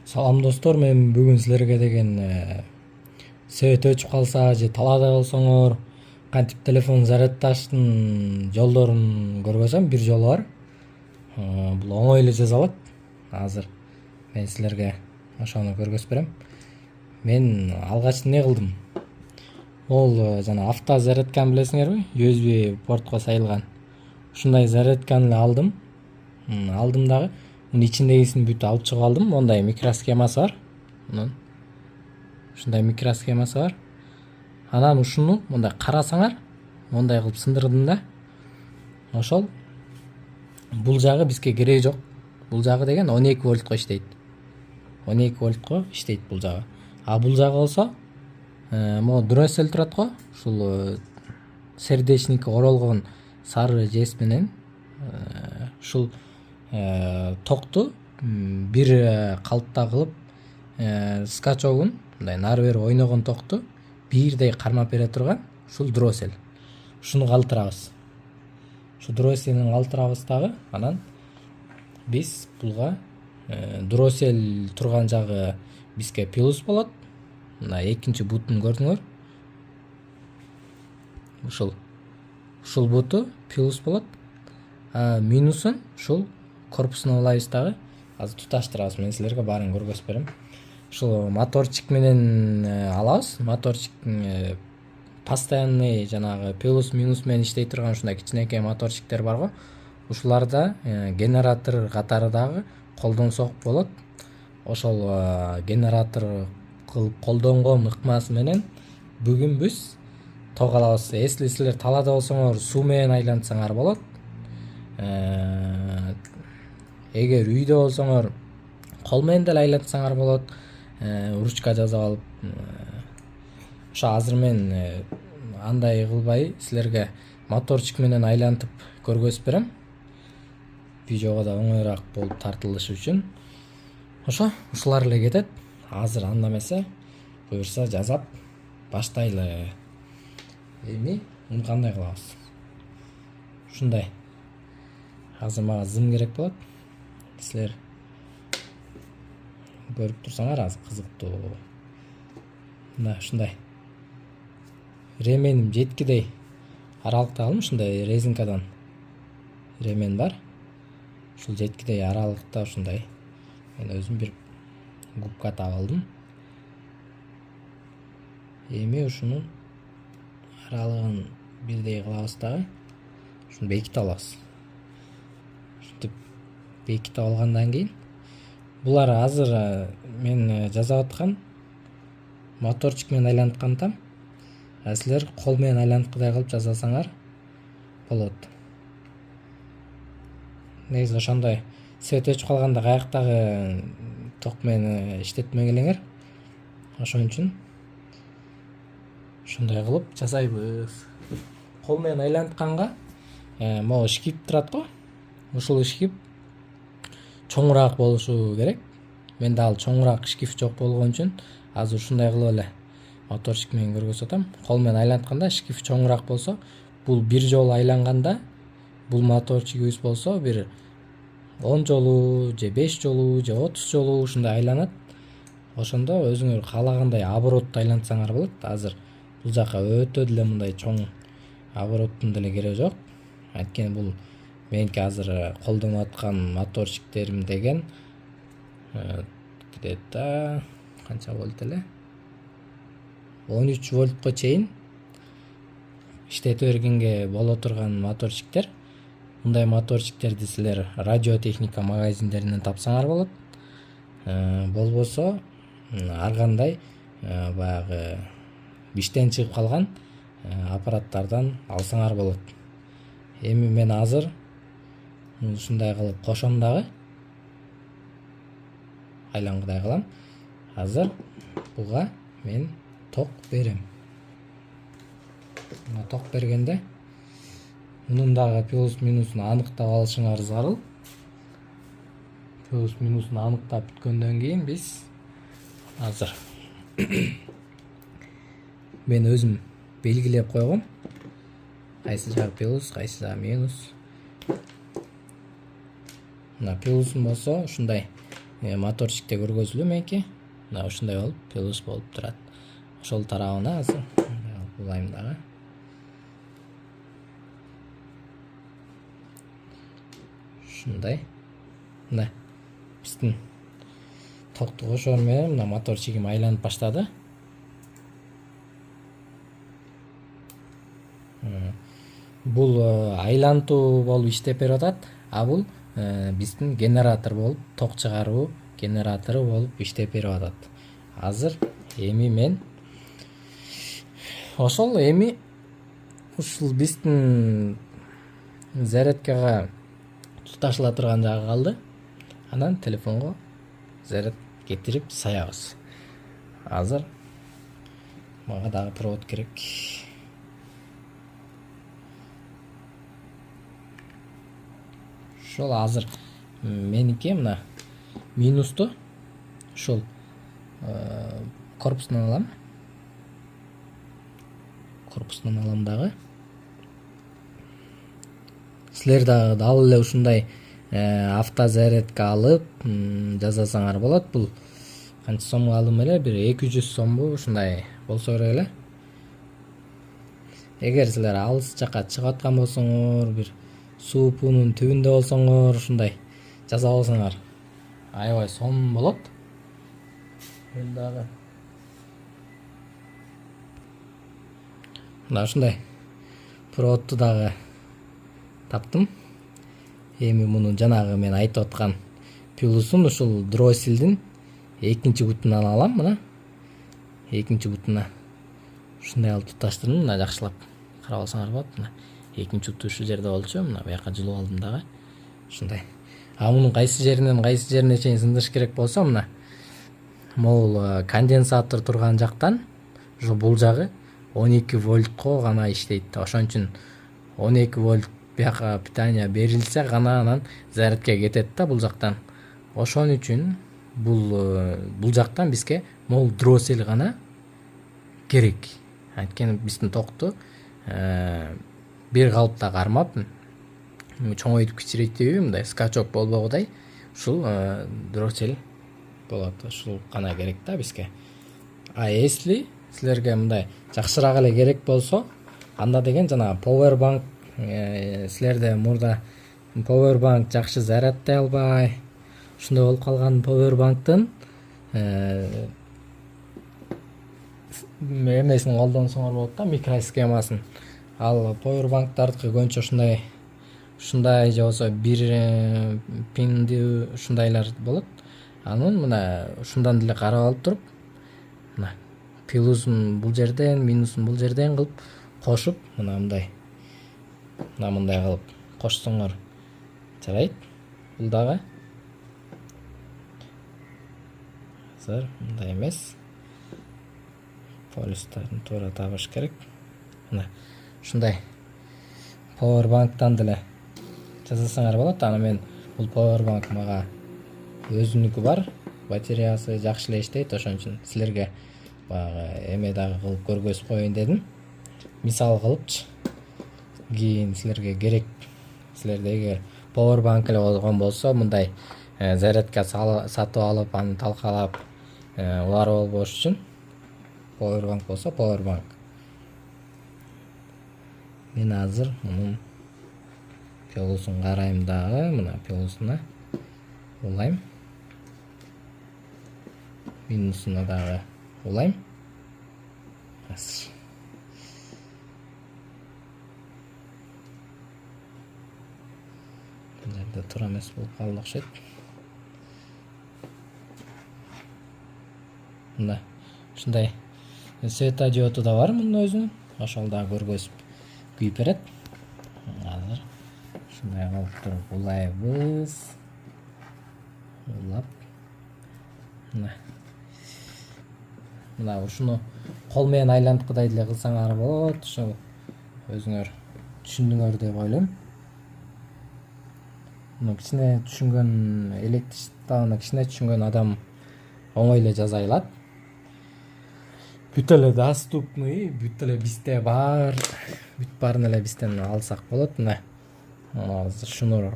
Салам достор, мен бүгүн силерге деген себет өчүп калса же талаада болсоңор кантип телефон зарядташтын жолдорун көргөзөм. Бир жолу бар. Бул оңой эле жасалат. Азыр мен силерге ошону көргөзүп берем. Мен алгач эмне кылдым? Ол жана авто зарядканы билесиңерби? USB портко сайылган. Ушундай зарядканы эле алдым. Алдым дагы. Мунун ичиндегисин бүт алып чыгып алдым. Мондай микросхемасы бар. Ушундай микросхемасы бар. Анан ушуну мондай карасаңар, мондай кылып сындырдым да. Ошол бул жагы бизге кереги жок. Бул жагы деген 12 вольтко иштейт. 12 вольтко иштейт бул жагы. А бул жагы болсо, могу дроссель турат го, ушул сердечникке оролгон сары жес менен ушул токту бир калыпта кылып, скачогун мындай нары бери ойногон токту бирдей кармап бере турган ушул дроссель. Ушуну калтырабыз. Ушу дросселин калтырабыз дагы. Анан биз булга дроссель турган жагы бизге плюс болот. Мына экинчи бутун көрдүңөр. Ушул буту плюс болот. А минусун ушул корпусуна улайбыз дагы. Азыр туташтырабыз. Мен силерге баарын көргөзүп берем. Ушул моторчик менен алабыз. Моторчик постоянный жанагы плюс минус менен иштей турган ушундай кичинекей моторчиктер бар го. Ушуларда генератор катары дагы колдонсок болот. Ошол генератор кылып колдонгон ыкмасы менен бүгүн биз ток алабыз. Если силер талаада болсоңор суу менен айлантсаңар болот. Эгер үйдө болсоңор кол менен деле айлантсаңар болот. Ручка жазып алып. Ошо азыр мен андай кылбай силерге моторчик менен айлантып көргөзүп берем. Видеого да оңоюраак болуп тартылышы үчүн. Ошо ушулар эле кетет. Азыр анда эмесе буюрса жасап баштайлы. Эми муну кандай кылабыз? Ушундай. Азыр мага зым керек болот. Силер көрүп турсаңар азыр кызыктуу. Мына ушундай. Ременим жеткидей аралыкта алдым, ушундай резинкадан ремен бар. Ушул жеткидей аралыкта ушундай. Мен өзүм бир губка таап алдым. Эми ушунун аралыгын бирдей кылабыз дагы. Ушуну бекитип алабыз. Ушинтип бекитип алгандан кийин булар азыр мен жасап аткан моторчик менен айланткантам. Силер кол менен айланткандай кылып жасасаңар болот. Негизи ошондой свет өчүп калганда каяктагы ток менен иштетмей элеңер. Ошон үчүн ушундай кылып жасайбыз. Кол менен айлантканга могу шкип турат го. Ушул шкип чоңураак болушу керек. Менде ал чоңураак шкип жок болгон үчүн азыр ушундай кылып эле моторчик менен көргөзүп атам. Кол менен айлантканда шкип чоңураак болсо, бул бир жолу айланганда бул моторчигибиз болсо бир 10 жолу же 5 жолу же 30 жолу ушундай айланат. Ошондо өзүңөр каалагандай оборотто айлантсаңар болот. Азыр бул жака өтө деле мындай чоң обороттун деле кереги жок. Анткени бул меники азыр колдонуп аткан моторчиктерим деген где-то канча вольт эле? 13 вольтко чейин иштете бергенге боло турган моторчиктер. Мындай моторчиктерди силер радиотехника магазиндеринен тапсаңар болот. Болбосо ар кандай баягы биштен чыгып калган аппараттардан алсаңар болот. Эми мен азыр ушундай кылып кошом дагы. Айлангыдай кылам. Азыр буга мен ток берем. Мына ток бергенде мунун дагы плюс минусун аныктап алышыңар зарыл. Плюс минусун аныктап бүткөндөн кийин биз азыр мен өзүм белгилеп койгом. Кайсы жагы плюс, кайсы жагы минус. Мына плюсун болсо ушундай моторчикте көргөзүлүү меники. Мына ушундай болуп плюс болуп турат. Ошол тарабына азыр булайм дагы. Ушундай. Мына биздин токту кошоор менен мына моторчигим айланып баштады. Бул айлантуу болуп иштеп берип атат, а бул биздин генератор болуп, ток чыгаруу генератору болуп иштеп берип атат. Азыр эми мен ошол эми ушул биздин зарядкага туташыла турган жагы калды. Анан телефонго заряд кетирип саябыз. Азыр мага дагы провод керек. Ошол азыр меники мына минусту ушул корпустан алам. Корпустан алам дагы. Силер дагы дал эле ушундай автозарядка алып жасасаңар болот. Бул канча сомго алдым эле? Бир 200 сомбу ушундай болсо керек эле. Эгер силер алыс жакка чыгып аткан болсоңор, бир суупунун түбүндө болсоңор, ушундай жасап алсаңар аябай сонун болот. Мен дагы мына ушундай проводту дагы таптым. Эми муну жанагы мен айтып аткан плюсун ушул дросселдин экинчи бутунан алам. Мына экинчи бутуна ушундай алып туташтырдым. Мына жакшылап карап алсаңар болот. Мына экинчи буту ушул жерде болчу. Мына буяка жылып алдым дагы. Ушундай. А мунун кайсы жерине чейин сындырыш керек болсо, мына могул конденсатор турган жактан ошо бул жагы 12 вольтко гана иштейт. Ошон үчүн 12 вольт буяка питание берилсе гана анан зарядка кетет да бул жактан. Ошон үчүн бул жактан бизге могул дросель гана керек. Анткени биздин токту бир калыпта кармап, чоңойтуп кичирейтүүбү, мындай скачок болбогудай ушул дросель болот. Ушул гана керек да бизге. А если силерге мындай жакшыраак эле керек болсо, анда деген жана powerbank силерде мурда powerbank жакшы зарядтай албай, ушундай болуп калган powerbanktын эмесин колдонсоңор болот да, микросхемасын. Ал powerbanktардыкы көбүнчө ушундай же болбосо бир пиндүү ушундайлар болот. Анын мына ушундан деле карап алып туруп, мына плюсун бул жерден, минусун бул жерден кылып кошуп, мындай кылып кошсоңор жарайт. Бул дагы азыр мындай эмес. Полюстарын туура табыш керек. Мына ушундай powerbanktан деле жасасаңар болот. Аны мен бул powerbank мага өзүнүкү бар, батареясы жакшы эле иштейт. Ошон үчүн силерге баягы эме дагы кылып көргөзүп коеюн дедим. Мисал кылыпчы. Кийин силерге керек. Силерде эгер powerbank эле болгон болсо, мындай зарядка сатып алып, аны талкалап улары болбош үчүн powerbank болсо powerbank. Мен азыр мунун плюсун карайм дагы. Мына плюсуна улайм. Минусуна дагы улайм. Бул жерде туура эмес болуп калды окшойт. Мына ушундай светодиоду да бар мунун өзүнүн. Ошол дагы көргөзүп күйүп берет. Азыр ушундай кылып туруп улайбыз. Улап. Мына ушуну кол менен айланткыдай деле кылсаңар болот. Ошо өзүңөр түшүндүңөр деп ойлойм. Муну кичине түшүнгөн электричествону кичине түшүнгөн адам оңой эле жасай алат. Бүт эле доступный, бүт эле бизде бар. Бүт баарын эле бизден алсак болот. Мына шнурок,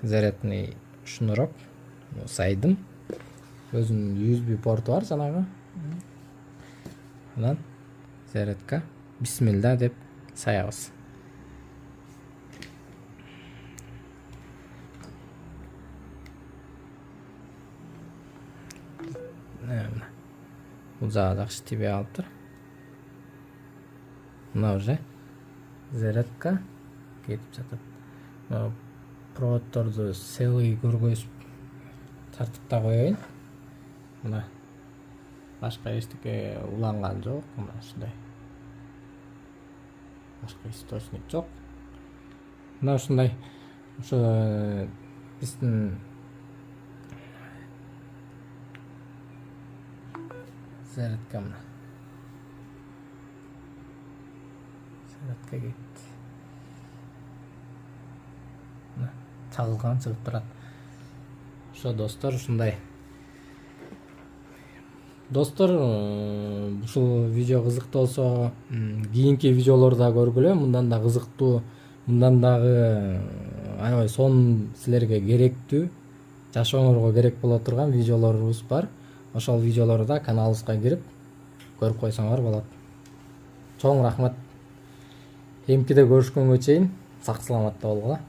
зарядный шнурок сайдым. өзүнүн USB порту бар жанагы. Анан зарядка. Бисмилла деп саябыз. Бул жагы жакшы тийбей калыптыр. Мына уже зарядка кетип жатат. Проводдорду целый көргөзүп тартып коеюн. Мына башка эчтеке уланган жок. Мына ушундай. Башка источник жок. Мына ушундай. Ошо биздин зарядка мына. Зарядка кетти. Мына чагылган чыгып турат. Ошо достор ушундай. Достор, ушул видео кызыктуу болсо, кийинки видеолорду да көргүлө. Мындан да кызыктуу, мындан дагы аябай сонун силерге керектүү, жашооңорго керек боло турган видеолорубуз бар. Ошол видеолорду да каналыбызга кирип көрүп койсоңор болот. Чоң рахмат. Эмкиде көрүшкөнгө чейин сак саламатта болгула.